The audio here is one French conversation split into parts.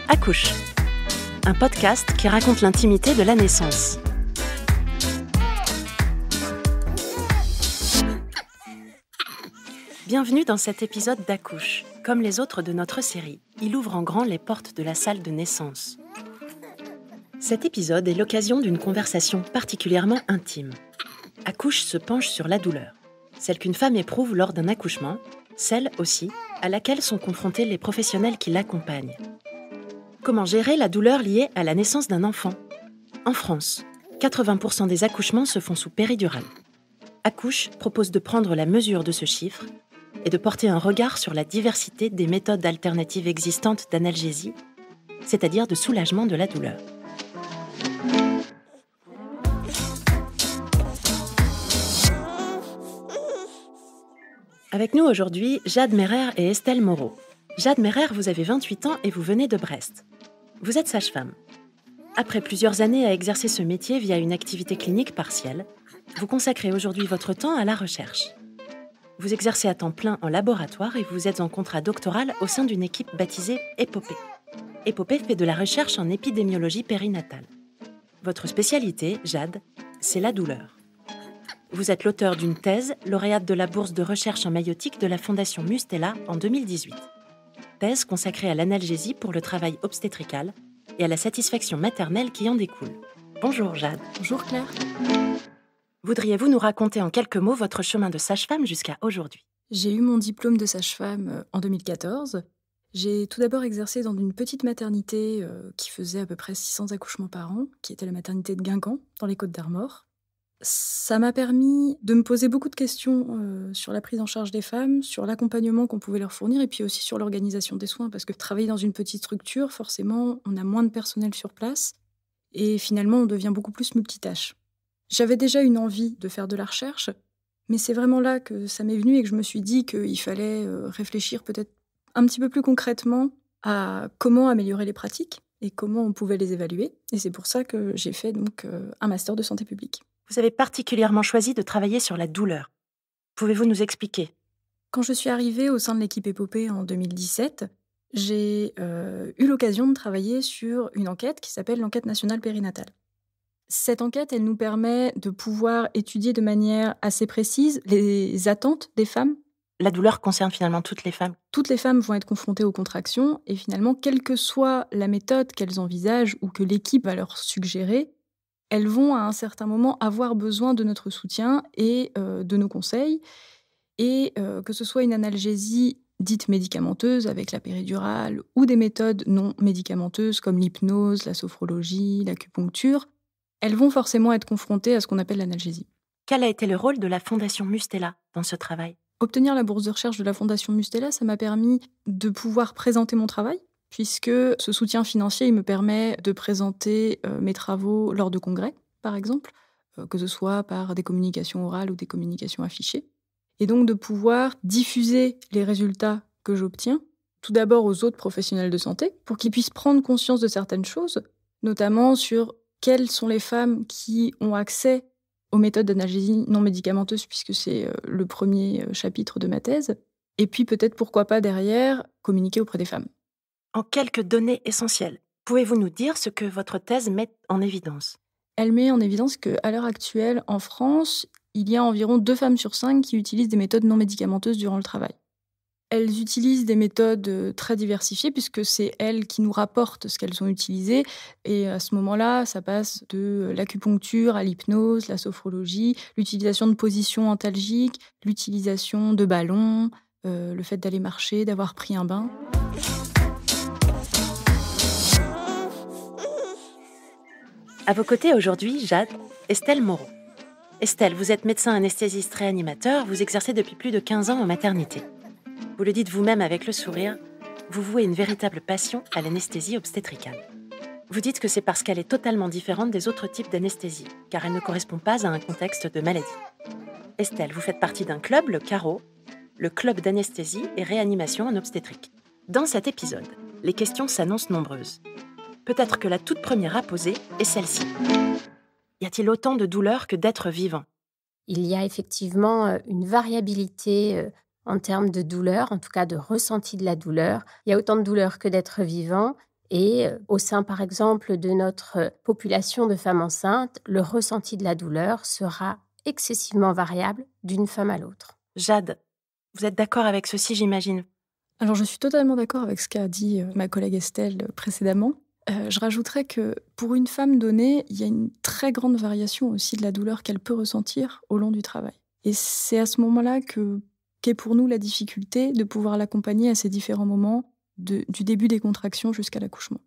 Accouche, un podcast qui raconte l'intimité de la naissance. Bienvenue dans cet épisode d'Accouche. Comme les autres de notre série, il ouvre en grand les portes de la salle de naissance. Cet épisode est l'occasion d'une conversation particulièrement intime. Accouche se penche sur la douleur, celle qu'une femme éprouve lors d'un accouchement, celle aussi à laquelle sont confrontés les professionnels qui l'accompagnent. Comment gérer la douleur liée à la naissance d'un enfant ? En France, 80% des accouchements se font sous péridurale. Accouche propose de prendre la mesure de ce chiffre et de porter un regard sur la diversité des méthodes alternatives existantes d'analgésie, c'est-à-dire de soulagement de la douleur. Avec nous aujourd'hui, Jade Merer et Estelle Moreau. Jade Merer, vous avez 28 ans et vous venez de Brest. Vous êtes sage-femme. Après plusieurs années à exercer ce métier via une activité clinique partielle, vous consacrez aujourd'hui votre temps à la recherche. Vous exercez à temps plein en laboratoire et vous êtes en contrat doctoral au sein d'une équipe baptisée Épopée. Épopée fait de la recherche en épidémiologie périnatale. Votre spécialité, Jade, c'est la douleur. Vous êtes l'auteur d'une thèse, lauréate de la bourse de recherche en maïotique de la Fondation Mustela en 2018. Thèse consacrée à l'analgésie pour le travail obstétrical et à la satisfaction maternelle qui en découle. Bonjour Jade. Bonjour Claire. Voudriez-vous nous raconter en quelques mots votre chemin de sage-femme jusqu'à aujourd'hui ? J'ai eu mon diplôme de sage-femme en 2014. J'ai tout d'abord exercé dans une petite maternité qui faisait à peu près 600 accouchements par an, qui était la maternité de Guingamp, dans les Côtes-d'Armor. Ça m'a permis de me poser beaucoup de questions sur la prise en charge des femmes, sur l'accompagnement qu'on pouvait leur fournir et puis aussi sur l'organisation des soins. Parce que travailler dans une petite structure, forcément, on a moins de personnel sur place et finalement, on devient beaucoup plus multitâche. J'avais déjà une envie de faire de la recherche, mais c'est vraiment là que ça m'est venu et que je me suis dit qu'il fallait réfléchir peut-être un petit peu plus concrètement à comment améliorer les pratiques et comment on pouvait les évaluer. Et c'est pour ça que j'ai fait donc un master de santé publique. Vous avez particulièrement choisi de travailler sur la douleur. Pouvez-vous nous expliquer ? Quand je suis arrivée au sein de l'équipe Épopée en 2017, j'ai eu l'occasion de travailler sur une enquête qui s'appelle l'enquête nationale périnatale. Cette enquête, elle nous permet de pouvoir étudier de manière assez précise les attentes des femmes. La douleur concerne finalement toutes les femmes. Toutes les femmes vont être confrontées aux contractions et finalement, quelle que soit la méthode qu'elles envisagent ou que l'équipe va leur suggérer, elles vont à un certain moment avoir besoin de notre soutien et de nos conseils. Et que ce soit une analgésie dite médicamenteuse avec la péridurale ou des méthodes non médicamenteuses comme l'hypnose, la sophrologie, l'acupuncture, elles vont forcément être confrontées à ce qu'on appelle l'analgésie. Quel a été le rôle de la Fondation Mustela dans ce travail ? Obtenir la bourse de recherche de la Fondation Mustela, ça m'a permis de pouvoir présenter mon travail, puisque ce soutien financier il me permet de présenter mes travaux lors de congrès, par exemple, que ce soit par des communications orales ou des communications affichées, et donc de pouvoir diffuser les résultats que j'obtiens, tout d'abord aux autres professionnels de santé, pour qu'ils puissent prendre conscience de certaines choses, notamment sur quelles sont les femmes qui ont accès aux méthodes d'analgésie non médicamenteuses, puisque c'est le premier chapitre de ma thèse, et puis peut-être pourquoi pas derrière communiquer auprès des femmes. En quelques données essentielles, pouvez-vous nous dire ce que votre thèse met en évidence ? Elle met en évidence qu'à l'heure actuelle, en France, il y a environ 2 femmes sur 5 qui utilisent des méthodes non médicamenteuses durant le travail. Elles utilisent des méthodes très diversifiées puisque c'est elles qui nous rapportent ce qu'elles ont utilisé. Et à ce moment-là, ça passe de l'acupuncture à l'hypnose, la sophrologie, l'utilisation de positions antalgiques, l'utilisation de ballons, le fait d'aller marcher, d'avoir pris un bain. À vos côtés aujourd'hui, Jade, Estelle Moreau. Estelle, vous êtes médecin anesthésiste réanimateur, vous exercez depuis plus de 15 ans en maternité. Vous le dites vous-même avec le sourire, vous vouez une véritable passion à l'anesthésie obstétricale. Vous dites que c'est parce qu'elle est totalement différente des autres types d'anesthésie, car elle ne correspond pas à un contexte de maladie. Estelle, vous faites partie d'un club, le CARO, le club d'anesthésie et réanimation en obstétrique. Dans cet épisode, les questions s'annoncent nombreuses. Peut-être que la toute première à poser est celle-ci. Y a-t-il autant de douleurs que d'êtres vivants ? Il y a effectivement une variabilité en termes de douleur, en tout cas de ressenti de la douleur. Il y a autant de douleurs que d'êtres vivants. Et au sein, par exemple, de notre population de femmes enceintes, le ressenti de la douleur sera excessivement variable d'une femme à l'autre. Jade, vous êtes d'accord avec ceci, j'imagine ? Alors, je suis totalement d'accord avec ce qu'a dit ma collègue Estelle précédemment. Je rajouterais que pour une femme donnée, il y a une très grande variation aussi de la douleur qu'elle peut ressentir au long du travail. Et c'est à ce moment-là qu'est pour nous la difficulté de pouvoir l'accompagner à ces différents moments, du début des contractions jusqu'à l'accouchement.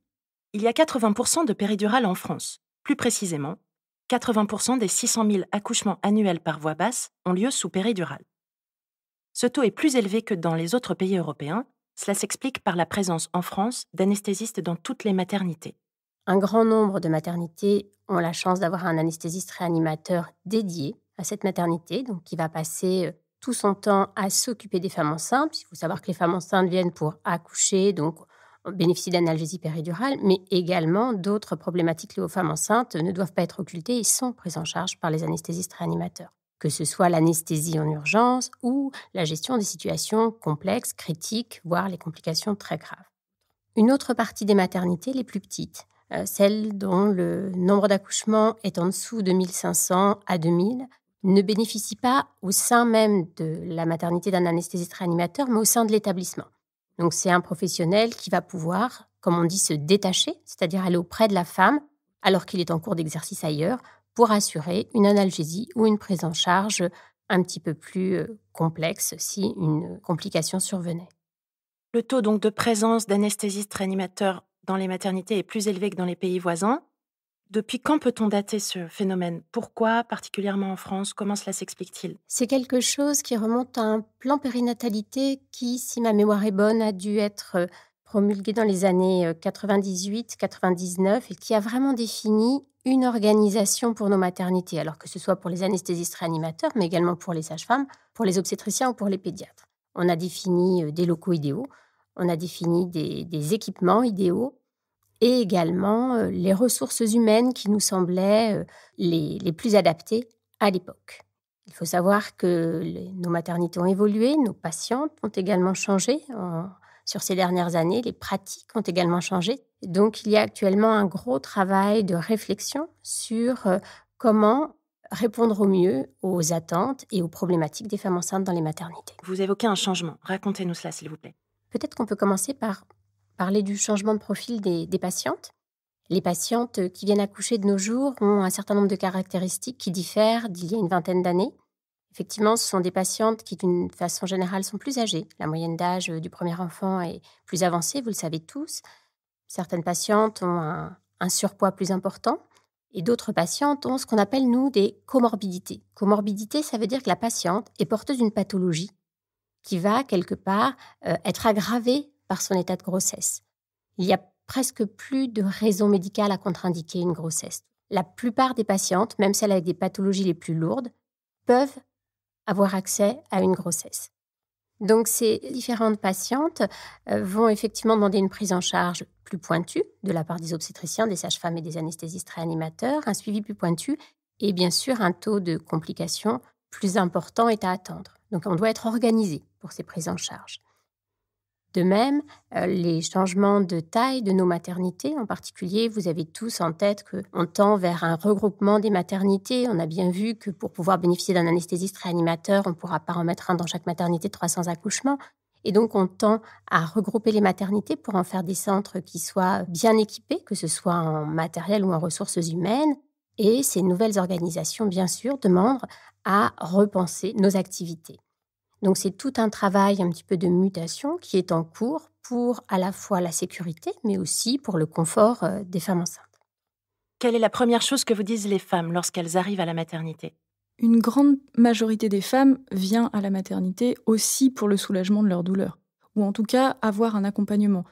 Il y a 80% de péridurale en France. Plus précisément, 80% des 600 000 accouchements annuels par voie basse ont lieu sous péridurale. Ce taux est plus élevé que dans les autres pays européens. Cela s'explique par la présence en France d'anesthésistes dans toutes les maternités. Un grand nombre de maternités ont la chance d'avoir un anesthésiste réanimateur dédié à cette maternité, donc qui va passer tout son temps à s'occuper des femmes enceintes. Il faut savoir que les femmes enceintes viennent pour accoucher, donc on bénéficie d'analgésie péridurale, mais également d'autres problématiques liées aux femmes enceintes ne doivent pas être occultées et sont prises en charge par les anesthésistes réanimateurs, que ce soit l'anesthésie en urgence ou la gestion des situations complexes, critiques, voire les complications très graves. Une autre partie des maternités, les plus petites, celles dont le nombre d'accouchements est en dessous de 1500 à 2000, ne bénéficient pas au sein même de la maternité d'un anesthésiste réanimateur, mais au sein de l'établissement. Donc c'est un professionnel qui va pouvoir, comme on dit, se détacher, c'est-à-dire aller auprès de la femme alors qu'il est en cours d'exercice ailleurs, pour assurer une analgésie ou une prise en charge un petit peu plus complexe si une complication survenait. Le taux donc de présence d'anesthésistes réanimateurs dans les maternités est plus élevé que dans les pays voisins. Depuis quand peut-on dater ce phénomène ? Pourquoi, particulièrement en France ? Comment cela s'explique-t-il ? C'est quelque chose qui remonte à un plan périnatalité qui, si ma mémoire est bonne, a dû être promulgué dans les années 98-99 et qui a vraiment défini une organisation pour nos maternités, alors que ce soit pour les anesthésistes réanimateurs, mais également pour les sages-femmes, pour les obstétriciens ou pour les pédiatres. On a défini des locaux idéaux, on a défini des équipements idéaux, et également les ressources humaines qui nous semblaient les plus adaptées à l'époque. Il faut savoir que nos maternités ont évolué, nos patientes ont également changé. Sur ces dernières années, les pratiques ont également changé. Donc, il y a actuellement un gros travail de réflexion sur comment répondre au mieux aux attentes et aux problématiques des femmes enceintes dans les maternités. Vous évoquez un changement. Racontez-nous cela, s'il vous plaît. Peut-être qu'on peut commencer par parler du changement de profil des patientes. Les patientes qui viennent accoucher de nos jours ont un certain nombre de caractéristiques qui diffèrent d'il y a une vingtaine d'années. Effectivement, ce sont des patientes qui, d'une façon générale, sont plus âgées. La moyenne d'âge du premier enfant est plus avancée, vous le savez tous. Certaines patientes ont un surpoids plus important et d'autres patientes ont ce qu'on appelle, nous, des comorbidités. Comorbidité, ça veut dire que la patiente est porteuse d'une pathologie qui va, quelque part, être aggravée par son état de grossesse. Il y a presque plus de raisons médicales à contre-indiquer une grossesse. La plupart des patientes, même celles avec des pathologies les plus lourdes, peuvent avoir accès à une grossesse. Donc ces différentes patientes vont effectivement demander une prise en charge plus pointue de la part des obstétriciens, des sages-femmes et des anesthésistes réanimateurs, un suivi plus pointu et bien sûr un taux de complications plus important est à attendre. Donc on doit être organisé pour ces prises en charge. De même, les changements de taille de nos maternités, en particulier, vous avez tous en tête qu'on tend vers un regroupement des maternités. On a bien vu que pour pouvoir bénéficier d'un anesthésiste réanimateur, on ne pourra pas en mettre un dans chaque maternité de 300 accouchements. Et donc, on tend à regrouper les maternités pour en faire des centres qui soient bien équipés, que ce soit en matériel ou en ressources humaines. Et ces nouvelles organisations, bien sûr, demandent à repenser nos activités. Donc, c'est tout un travail un petit peu de mutation qui est en cours pour à la fois la sécurité, mais aussi pour le confort des femmes enceintes. Quelle est la première chose que vous disent les femmes lorsqu'elles arrivent à la maternité ? Une grande majorité des femmes vient à la maternité aussi pour le soulagement de leur douleur, ou en tout cas avoir un accompagnement.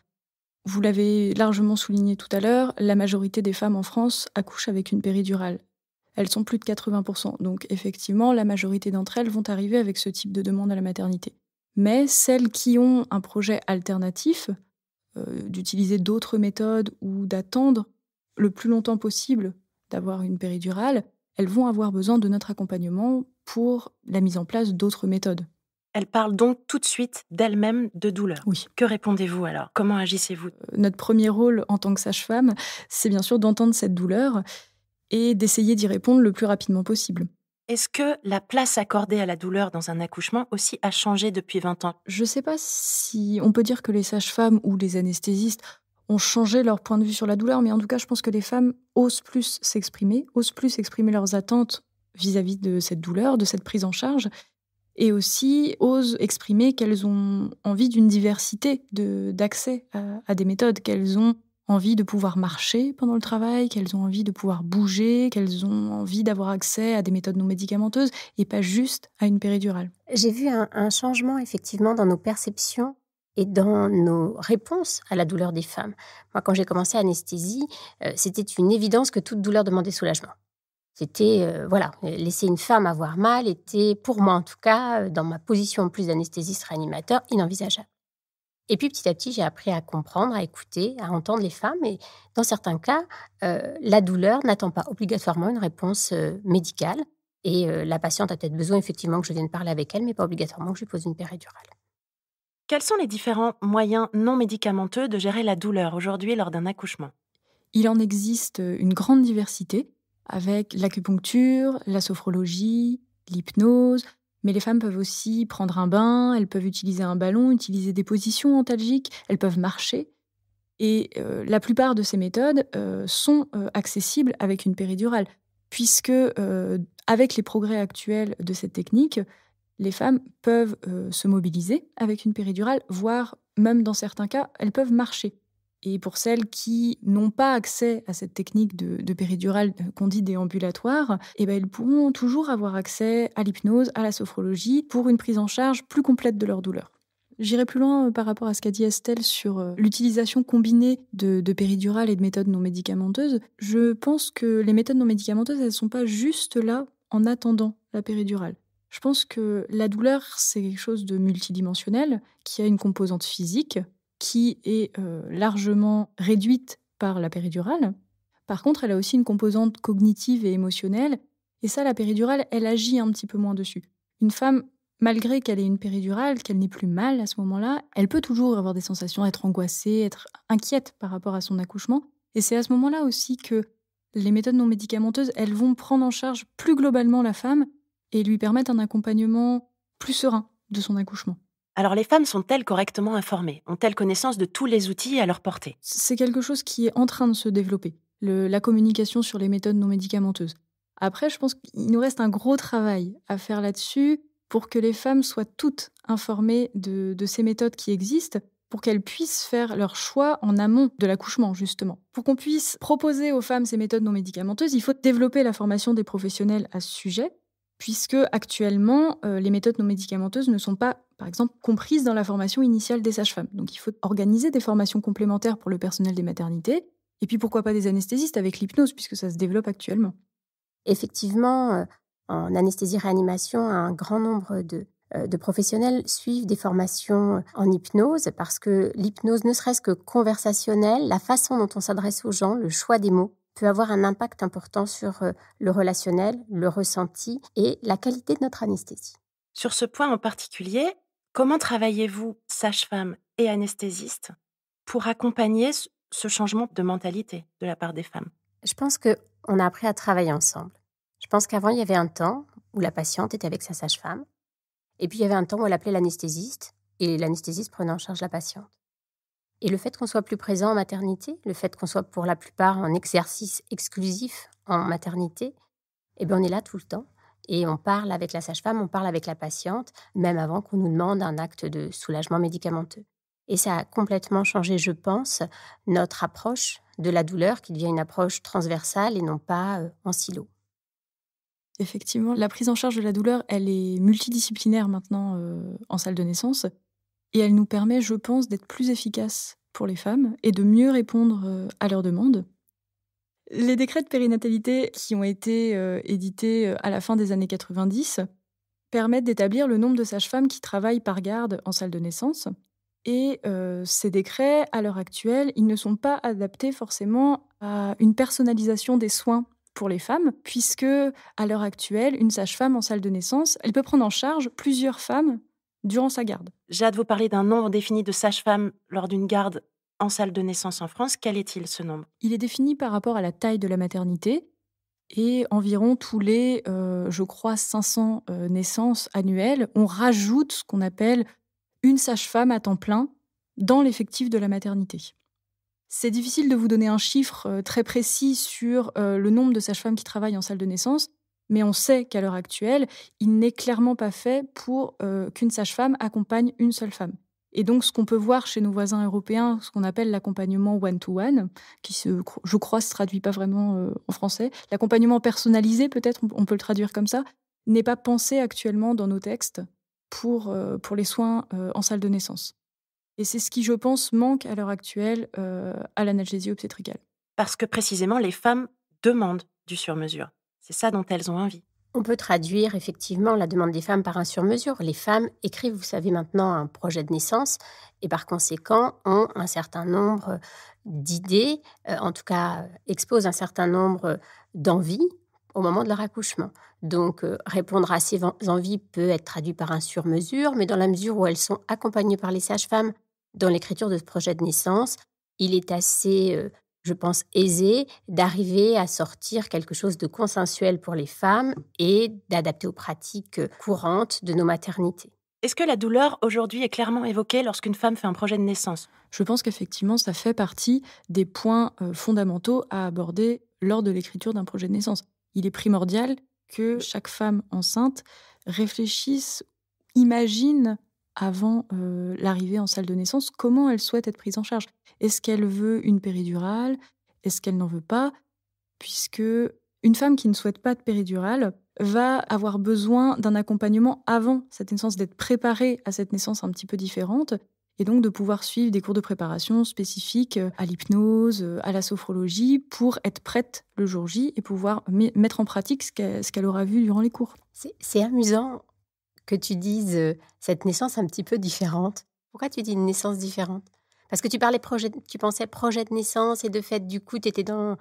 Vous l'avez largement souligné tout à l'heure, la majorité des femmes en France accouchent avec une péridurale. Elles sont plus de 80%. Donc effectivement, la majorité d'entre elles vont arriver avec ce type de demande à la maternité. Mais celles qui ont un projet alternatif d'utiliser d'autres méthodes ou d'attendre le plus longtemps possible d'avoir une péridurale, elles vont avoir besoin de notre accompagnement pour la mise en place d'autres méthodes. Elle parle donc tout de suite d'elle-même de douleur. Oui. Que répondez-vous alors? Comment agissez-vous? Notre premier rôle en tant que sage-femme, c'est bien sûr d'entendre cette douleur et d'essayer d'y répondre le plus rapidement possible. Est-ce que la place accordée à la douleur dans un accouchement aussi a changé depuis 20 ans? Je ne sais pas si on peut dire que les sages-femmes ou les anesthésistes ont changé leur point de vue sur la douleur, mais en tout cas, je pense que les femmes osent plus s'exprimer leurs attentes vis-à-vis de cette douleur, de cette prise en charge, et aussi osent exprimer qu'elles ont envie d'une diversité d'accès à des méthodes, qu'elles ont envie de pouvoir marcher pendant le travail, qu'elles ont envie de pouvoir bouger, qu'elles ont envie d'avoir accès à des méthodes non médicamenteuses et pas juste à une péridurale. J'ai vu un changement effectivement dans nos perceptions et dans nos réponses à la douleur des femmes. Moi, quand j'ai commencé anesthésie, c'était une évidence que toute douleur demandait soulagement. C'était, laisser une femme avoir mal était, pour moi en tout cas, dans ma position en plus d'anesthésiste réanimateur, inenvisageable. Et puis petit à petit, j'ai appris à comprendre, à écouter, à entendre les femmes. Et dans certains cas, la douleur n'attend pas obligatoirement une réponse médicale. Et la patiente a peut-être besoin effectivement que je vienne parler avec elle, mais pas obligatoirement que je lui pose une péridurale. Quels sont les différents moyens non médicamenteux de gérer la douleur aujourd'hui lors d'un accouchement? Il en existe une grande diversité, avec l'acupuncture, la sophrologie, l'hypnose, mais les femmes peuvent aussi prendre un bain, elles peuvent utiliser un ballon, utiliser des positions antalgiques, elles peuvent marcher. Et la plupart de ces méthodes sont accessibles avec une péridurale, puisque avec les progrès actuels de cette technique, les femmes peuvent se mobiliser avec une péridurale, voire même dans certains cas, elles peuvent marcher. Et pour celles qui n'ont pas accès à cette technique de péridurale qu'on dit déambulatoire, elles pourront toujours avoir accès à l'hypnose, à la sophrologie, pour une prise en charge plus complète de leur douleur. J'irai plus loin par rapport à ce qu'a dit Estelle sur l'utilisation combinée de péridurale et de méthodes non médicamenteuses. Je pense que les méthodes non médicamenteuses, elles ne sont pas juste là en attendant la péridurale. Je pense que la douleur, c'est quelque chose de multidimensionnel, qui a une composante physique, qui est largement réduite par la péridurale. Par contre, elle a aussi une composante cognitive et émotionnelle, et ça, la péridurale, elle agit un petit peu moins dessus. Une femme, malgré qu'elle ait une péridurale, qu'elle n'ait plus mal à ce moment-là, elle peut toujours avoir des sensations, être angoissée, être inquiète par rapport à son accouchement. Et c'est à ce moment-là aussi que les méthodes non médicamenteuses, elles vont prendre en charge plus globalement la femme et lui permettre un accompagnement plus serein de son accouchement. Alors les femmes sont-elles correctement informées? Ont-elles connaissance de tous les outils à leur portée? C'est quelque chose qui est en train de se développer, la communication sur les méthodes non médicamenteuses. Après, je pense qu'il nous reste un gros travail à faire là-dessus pour que les femmes soient toutes informées de ces méthodes qui existent, pour qu'elles puissent faire leur choix en amont de l'accouchement, justement. Pour qu'on puisse proposer aux femmes ces méthodes non médicamenteuses, il faut développer la formation des professionnels à ce sujet, puisque actuellement, les méthodes non médicamenteuses ne sont pas, par exemple, comprises dans la formation initiale des sages-femmes. Donc il faut organiser des formations complémentaires pour le personnel des maternités, et puis pourquoi pas des anesthésistes avec l'hypnose, puisque ça se développe actuellement. Effectivement, en anesthésie-réanimation, un grand nombre de professionnels suivent des formations en hypnose, parce que l'hypnose, ne serait-ce que conversationnelle, la façon dont on s'adresse aux gens, le choix des mots, peut avoir un impact important sur le relationnel, le ressenti et la qualité de notre anesthésie. Sur ce point en particulier, comment travaillez-vous, sage-femme et anesthésiste, pour accompagner ce changement de mentalité de la part des femmes? Je pense qu'on a appris à travailler ensemble. Je pense qu'avant, il y avait un temps où la patiente était avec sa sage-femme, et puis il y avait un temps où elle appelait l'anesthésiste, et l'anesthésiste prenait en charge la patiente. Et le fait qu'on soit plus présent en maternité, le fait qu'on soit pour la plupart en exercice exclusif en maternité, on est là tout le temps. Et on parle avec la sage-femme, on parle avec la patiente, même avant qu'on nous demande un acte de soulagement médicamenteux. Et ça a complètement changé, je pense, notre approche de la douleur, qui devient une approche transversale et non pas en silo. Effectivement, la prise en charge de la douleur, elle est multidisciplinaire maintenant en salle de naissance. Et elle nous permet, je pense, d'être plus efficaces pour les femmes et de mieux répondre à leurs demandes. Les décrets de périnatalité qui ont été édités à la fin des années 90 permettent d'établir le nombre de sages-femmes qui travaillent par garde en salle de naissance. Et ces décrets, à l'heure actuelle, ils ne sont pas adaptés forcément à une personnalisation des soins pour les femmes, puisque, à l'heure actuelle, une sage-femme en salle de naissance, elle peut prendre en charge plusieurs femmes durant sa garde. Jade, vous parlez d'un nombre défini de sages-femmes lors d'une garde en salle de naissance en France. Quel est-il, ce nombre ? Il est défini par rapport à la taille de la maternité et environ tous les, je crois, 500 naissances annuelles, on rajoute ce qu'on appelle une sage-femme à temps plein dans l'effectif de la maternité. C'est difficile de vous donner un chiffre très précis sur le nombre de sages-femmes qui travaillent en salle de naissance, mais on sait qu'à l'heure actuelle, il n'est clairement pas fait pour qu'une sage-femme accompagne une seule femme. Et donc, ce qu'on peut voir chez nos voisins européens, ce qu'on appelle l'accompagnement one-to-one, qui, je crois, se traduit pas vraiment en français, l'accompagnement personnalisé, peut-être, on peut le traduire comme ça, n'est pas pensé actuellement dans nos textes pour les soins en salle de naissance. Et c'est ce qui, je pense, manque à l'heure actuelle à l'analgésie obstétricale. Parce que précisément, les femmes demandent du sur-mesure. C'est ça dont elles ont envie. On peut traduire effectivement la demande des femmes par un sur-mesure. Les femmes écrivent, vous savez maintenant, un projet de naissance et par conséquent ont un certain nombre d'idées, en tout cas exposent un certain nombre d'envies au moment de leur accouchement. Donc répondre à ces envies peut être traduit par un sur-mesure, mais dans la mesure où elles sont accompagnées par les sages-femmes dans l'écriture de ce projet de naissance, il est assez je pense, aisé d'arriver à sortir quelque chose de consensuel pour les femmes et d'adapter aux pratiques courantes de nos maternités. Est-ce que la douleur, aujourd'hui, est clairement évoquée lorsqu'une femme fait un projet de naissance ? Je pense qu'effectivement, ça fait partie des points fondamentaux à aborder lors de l'écriture d'un projet de naissance. Il est primordial que chaque femme enceinte réfléchisse, imagine avant l'arrivée en salle de naissance, comment elle souhaite être prise en charge. Est-ce qu'elle veut une péridurale ? Est-ce qu'elle n'en veut pas ? Puisque une femme qui ne souhaite pas de péridurale va avoir besoin d'un accompagnement avant cette naissance, d'être préparée à cette naissance un petit peu différente, et donc de pouvoir suivre des cours de préparation spécifiques à l'hypnose, à la sophrologie, pour être prête le jour J et pouvoir mettre en pratique ce qu'elle aura vu durant les cours. C'est amusant que tu dises cette naissance un petit peu différente. Pourquoi tu dis une naissance différente ? Parce que tu pensais projet de naissance et de fait, du coup, tu étais dans...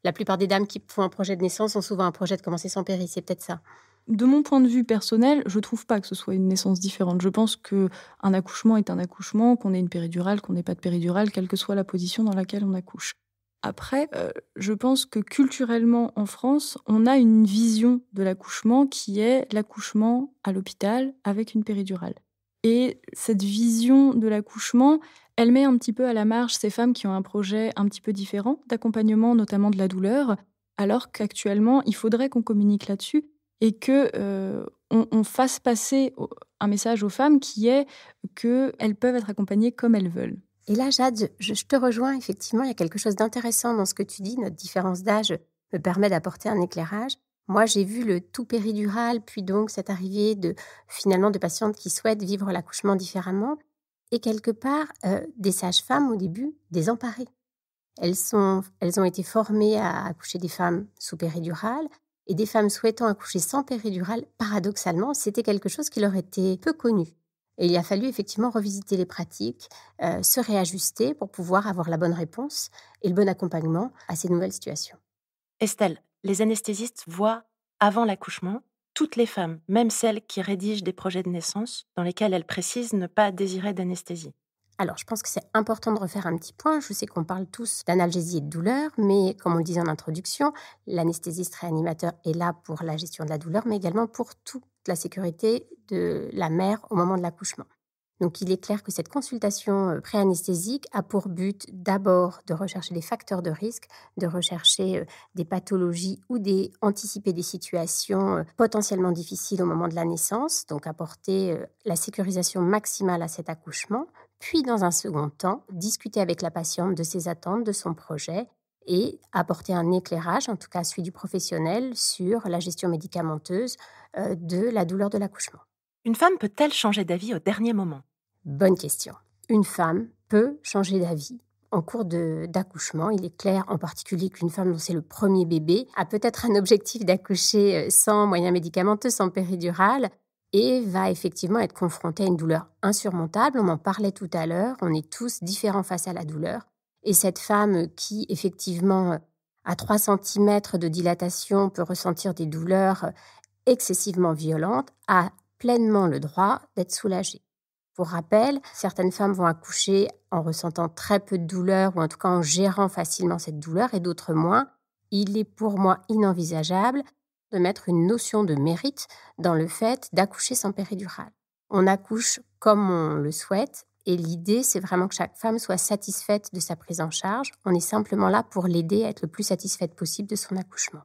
La plupart des dames qui font un projet de naissance ont souvent un projet de commencer sans péri, c'est peut-être ça. De mon point de vue personnel, je ne trouve pas que ce soit une naissance différente. Je pense qu'un accouchement est un accouchement, qu'on ait une péridurale, qu'on n'ait pas de péridurale, quelle que soit la position dans laquelle on accouche. Après, je pense que culturellement, en France, on a une vision de l'accouchement qui est l'accouchement à l'hôpital avec une péridurale. Et cette vision de l'accouchement, elle met un petit peu à la marge ces femmes qui ont un projet un petit peu différent d'accompagnement, notamment de la douleur, alors qu'actuellement, il faudrait qu'on communique là-dessus et qu'on fasse passer un message aux femmes qui est qu'elles peuvent être accompagnées comme elles veulent. Et là, Jade, je te rejoins, effectivement, il y a quelque chose d'intéressant dans ce que tu dis. Notre différence d'âge me permet d'apporter un éclairage. Moi, j'ai vu le tout péridural, puis donc cette arrivée de patientes qui souhaitent vivre l'accouchement différemment. Et quelque part, des sages-femmes, au début, désemparées. Elles ont été formées à accoucher des femmes sous péridurale, et des femmes souhaitant accoucher sans péridurale, paradoxalement, c'était quelque chose qui leur était peu connu. Et il a fallu effectivement revisiter les pratiques, se réajuster pour pouvoir avoir la bonne réponse et le bon accompagnement à ces nouvelles situations. Estelle, les anesthésistes voient, avant l'accouchement, toutes les femmes, même celles qui rédigent des projets de naissance, dans lesquels elles précisent ne pas désirer d'anesthésie. Alors, je pense que c'est important de refaire un petit point. Je sais qu'on parle tous d'analgésie et de douleur, mais comme on le disait en introduction, l'anesthésiste réanimateur est là pour la gestion de la douleur, mais également pour toute la sécurité de la mère au moment de l'accouchement. Donc, il est clair que cette consultation préanesthésique a pour but d'abord de rechercher des facteurs de risque, de rechercher des pathologies ou anticiper des situations potentiellement difficiles au moment de la naissance, donc apporter la sécurisation maximale à cet accouchement. Puis, dans un second temps, discuter avec la patiente de ses attentes, de son projet et apporter un éclairage, en tout cas celui du professionnel, sur la gestion médicamenteuse de la douleur de l'accouchement. Une femme peut-elle changer d'avis au dernier moment ? Bonne question. Une femme peut changer d'avis en cours d'accouchement. Il est clair en particulier qu'une femme dont c'est le premier bébé a peut-être un objectif d'accoucher sans moyens médicamenteux, sans péridurale, et va effectivement être confrontée à une douleur insurmontable. On en parlait tout à l'heure, on est tous différents face à la douleur. Et cette femme qui, effectivement, à 3 centimètres de dilatation, peut ressentir des douleurs excessivement violentes, a pleinement le droit d'être soulagée. Pour rappel, certaines femmes vont accoucher en ressentant très peu de douleur ou en tout cas en gérant facilement cette douleur et d'autres moins. Il est pour moi inenvisageable de mettre une notion de mérite dans le fait d'accoucher sans péridurale. On accouche comme on le souhaite et l'idée, c'est vraiment que chaque femme soit satisfaite de sa prise en charge. On est simplement là pour l'aider à être le plus satisfaite possible de son accouchement.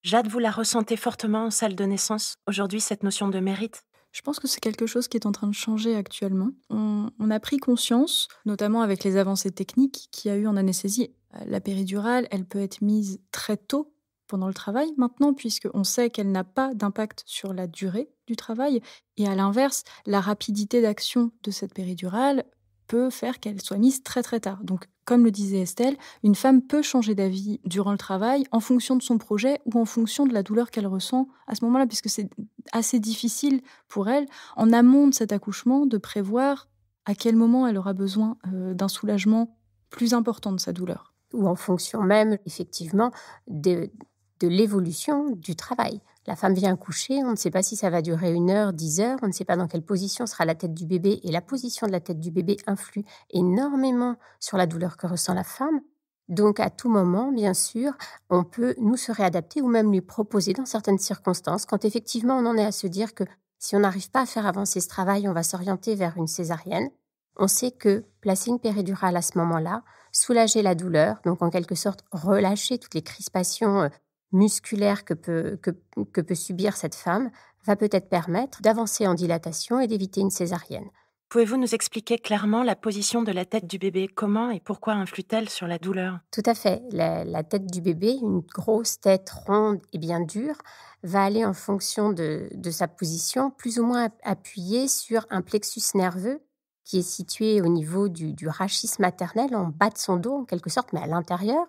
Jade, vous la ressentez fortement en salle de naissance, aujourd'hui, cette notion de mérite? Je pense que c'est quelque chose qui est en train de changer actuellement. On a pris conscience, notamment avec les avancées techniques qu'il y a eu en anesthésie. La péridurale, elle peut être mise très tôt pendant le travail maintenant, puisqu'on sait qu'elle n'a pas d'impact sur la durée du travail. Et à l'inverse, la rapidité d'action de cette péridurale peut faire qu'elle soit mise très très tard. Donc, comme le disait Estelle, une femme peut changer d'avis durant le travail en fonction de son projet ou en fonction de la douleur qu'elle ressent à ce moment-là, puisque c'est assez difficile pour elle, en amont de cet accouchement, de prévoir à quel moment elle aura besoin d'un soulagement plus important de sa douleur. Ou en fonction même, effectivement, de l'évolution du travail. La femme vient accoucher, on ne sait pas si ça va durer 1 heure, 10 heures, on ne sait pas dans quelle position sera la tête du bébé, et la position de la tête du bébé influe énormément sur la douleur que ressent la femme. Donc à tout moment, bien sûr, on peut nous se réadapter ou même lui proposer dans certaines circonstances, quand effectivement on en est à se dire que si on n'arrive pas à faire avancer ce travail, on va s'orienter vers une césarienne. On sait que placer une péridurale à ce moment-là, soulager la douleur, donc en quelque sorte relâcher toutes les crispations musculaire que peut subir cette femme va peut-être permettre d'avancer en dilatation et d'éviter une césarienne. Pouvez-vous nous expliquer clairement la position de la tête du bébé? Comment et pourquoi influe-t-elle sur la douleur? Tout à fait. La tête du bébé, une grosse tête ronde et bien dure, va aller en fonction de sa position, plus ou moins appuyée sur un plexus nerveux qui est situé au niveau du rachis maternel, en bas de son dos en quelque sorte, mais à l'intérieur.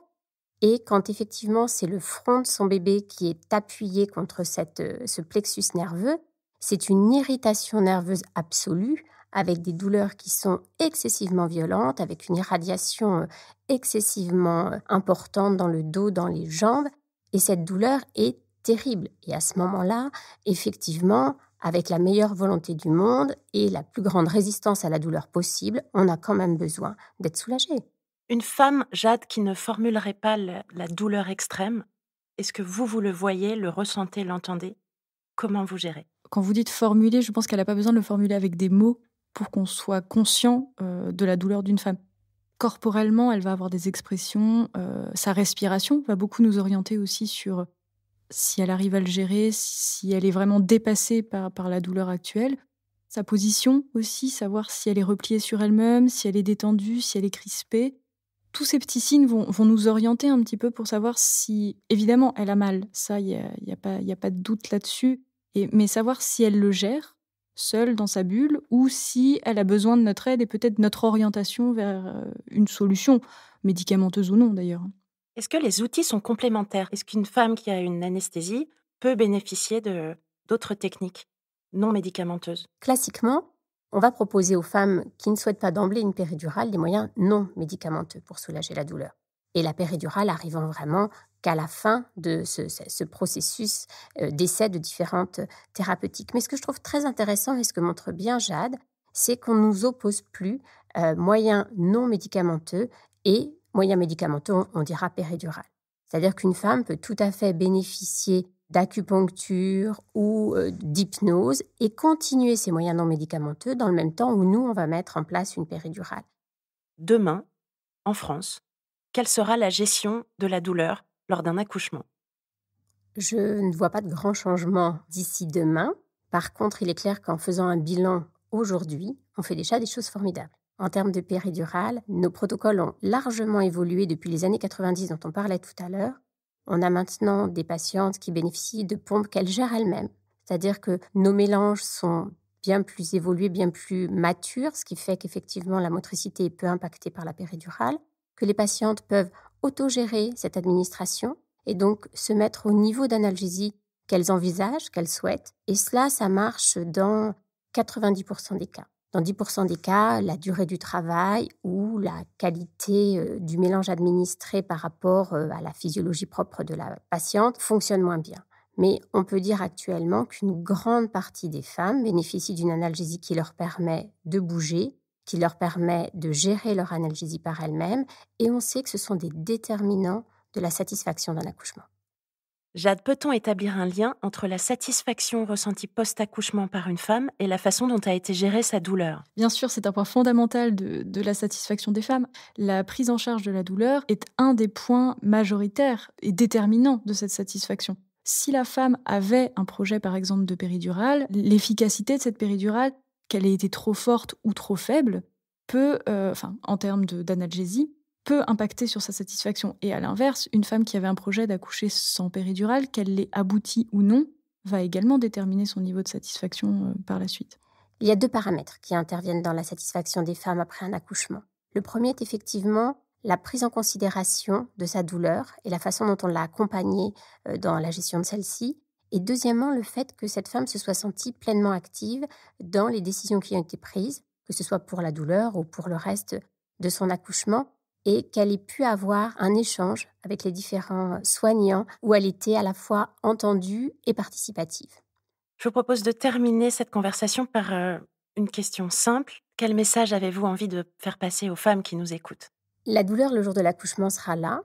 Et quand effectivement c'est le front de son bébé qui est appuyé contre ce plexus nerveux, c'est une irritation nerveuse absolue avec des douleurs qui sont excessivement violentes, avec une irradiation excessivement importante dans le dos, dans les jambes. Et cette douleur est terrible. Et à ce moment-là, effectivement, avec la meilleure volonté du monde et la plus grande résistance à la douleur possible, on a quand même besoin d'être soulagé. Une femme, Jade, qui ne formulerait pas la douleur extrême, est-ce que vous le voyez, le ressentez, l'entendez? Comment vous gérez? Quand vous dites formuler, je pense qu'elle n'a pas besoin de le formuler avec des mots pour qu'on soit conscient de la douleur d'une femme. Corporellement, elle va avoir des expressions, sa respiration va beaucoup nous orienter aussi sur si elle arrive à le gérer, si elle est vraiment dépassée par la douleur actuelle. Sa position aussi, savoir si elle est repliée sur elle-même, si elle est détendue, si elle est crispée. Tous ces petits signes vont nous orienter un petit peu pour savoir si, évidemment, elle a mal. Ça, il y a pas de doute là-dessus. Mais savoir si elle le gère, seule dans sa bulle, ou si elle a besoin de notre aide et peut-être notre orientation vers une solution, médicamenteuse ou non d'ailleurs. Est-ce que les outils sont complémentaires? Est-ce qu'une femme qui a une anesthésie peut bénéficier d'autres techniques non médicamenteuses? Classiquement, on va proposer aux femmes qui ne souhaitent pas d'emblée une péridurale des moyens non médicamenteux pour soulager la douleur. Et la péridurale arrivant vraiment qu'à la fin de ce processus d'essai de différentes thérapeutiques. Mais ce que je trouve très intéressant et ce que montre bien Jade, c'est qu'on ne nous oppose plus moyens non médicamenteux et moyens médicamenteux, on dira péridurale. C'est-à-dire qu'une femme peut tout à fait bénéficier d'acupuncture ou d'hypnose et continuer ces moyens non médicamenteux dans le même temps où nous, on va mettre en place une péridurale. Demain, en France, quelle sera la gestion de la douleur lors d'un accouchement? Je ne vois pas de grands changements d'ici demain. Par contre, il est clair qu'en faisant un bilan aujourd'hui, on fait déjà des choses formidables. En termes de péridurale, nos protocoles ont largement évolué depuis les années 90 dont on parlait tout à l'heure. On a maintenant des patientes qui bénéficient de pompes qu'elles gèrent elles-mêmes. C'est-à-dire que nos mélanges sont bien plus évolués, bien plus matures, ce qui fait qu'effectivement la motricité est peu impactée par la péridurale, que les patientes peuvent autogérer cette administration et donc se mettre au niveau d'analgésie qu'elles envisagent, qu'elles souhaitent. Et cela, ça marche dans 90% des cas. Dans 10% des cas, la durée du travail ou la qualité du mélange administré par rapport à la physiologie propre de la patiente fonctionne moins bien. Mais on peut dire actuellement qu'une grande partie des femmes bénéficient d'une analgésie qui leur permet de bouger, qui leur permet de gérer leur analgésie par elles-mêmes, et on sait que ce sont des déterminants de la satisfaction d'un accouchement. Jade, peut-on établir un lien entre la satisfaction ressentie post-accouchement par une femme et la façon dont a été gérée sa douleur ? Bien sûr, c'est un point fondamental de la satisfaction des femmes. La prise en charge de la douleur est un des points majoritaires et déterminants de cette satisfaction. Si la femme avait un projet, par exemple, de péridurale, l'efficacité de cette péridurale, qu'elle ait été trop forte ou trop faible, peut, en termes d'analgésie, peut impacter sur sa satisfaction. Et à l'inverse, une femme qui avait un projet d'accoucher sans péridurale, qu'elle l'ait abouti ou non, va également déterminer son niveau de satisfaction par la suite. Il y a 2 paramètres qui interviennent dans la satisfaction des femmes après un accouchement. Le premier est effectivement la prise en considération de sa douleur et la façon dont on l'a accompagnée dans la gestion de celle-ci. Et deuxièmement, le fait que cette femme se soit sentie pleinement active dans les décisions qui ont été prises, que ce soit pour la douleur ou pour le reste de son accouchement, et qu'elle ait pu avoir un échange avec les différents soignants où elle était à la fois entendue et participative. Je vous propose de terminer cette conversation par une question simple. Quel message avez-vous envie de faire passer aux femmes qui nous écoutent ? La douleur le jour de l'accouchement sera là.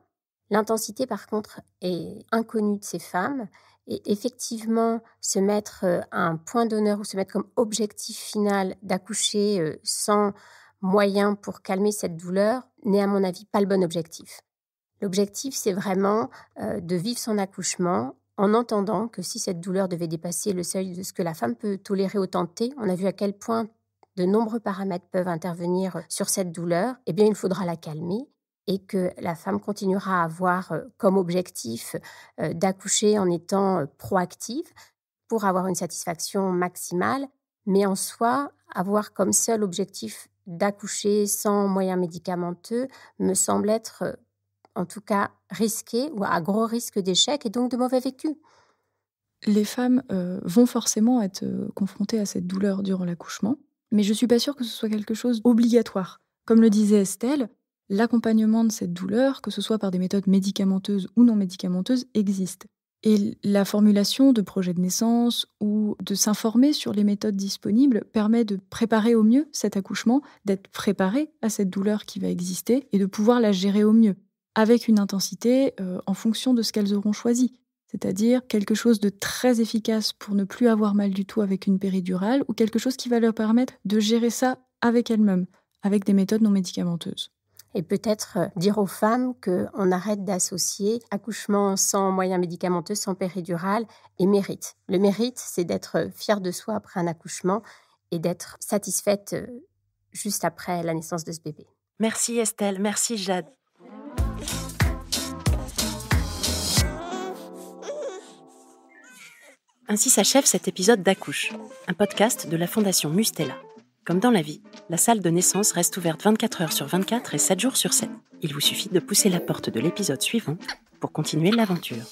L'intensité, par contre, est inconnue de ces femmes. Et effectivement, se mettre un point d'honneur ou se mettre comme objectif final d'accoucher sans moyen pour calmer cette douleur n'est, à mon avis, pas le bon objectif. L'objectif, c'est vraiment de vivre son accouchement en entendant que si cette douleur devait dépasser le seuil de ce que la femme peut tolérer au temps T, on a vu à quel point de nombreux paramètres peuvent intervenir sur cette douleur, eh bien, il faudra la calmer et que la femme continuera à avoir comme objectif d'accoucher en étant proactive pour avoir une satisfaction maximale, mais en soi, avoir comme seul objectif d'accoucher sans moyens médicamenteux me semble être en tout cas risqué ou à gros risque d'échec et donc de mauvais vécu. Les femmes vont forcément être confrontées à cette douleur durant l'accouchement, mais je ne suis pas sûre que ce soit quelque chose d'obligatoire. Comme le disait Estelle, l'accompagnement de cette douleur, que ce soit par des méthodes médicamenteuses ou non médicamenteuses, existe. Et la formulation de projets de naissance ou de s'informer sur les méthodes disponibles permet de préparer au mieux cet accouchement, d'être préparé à cette douleur qui va exister et de pouvoir la gérer au mieux, avec une intensité en fonction de ce qu'elles auront choisi. C'est-à-dire quelque chose de très efficace pour ne plus avoir mal du tout avec une péridurale ou quelque chose qui va leur permettre de gérer ça avec elles-mêmes, avec des méthodes non médicamenteuses. Et peut-être dire aux femmes qu'on arrête d'associer accouchement sans moyens médicamenteux, sans péridurale et mérite. Le mérite, c'est d'être fière de soi après un accouchement et d'être satisfaite juste après la naissance de ce bébé. Merci Estelle, merci Jade. Ainsi s'achève cet épisode d'Accouche, un podcast de la Fondation Mustela. Comme dans la vie, la salle de naissance reste ouverte 24 heures sur 24 et 7 jours sur 7. Il vous suffit de pousser la porte de l'épisode suivant pour continuer l'aventure.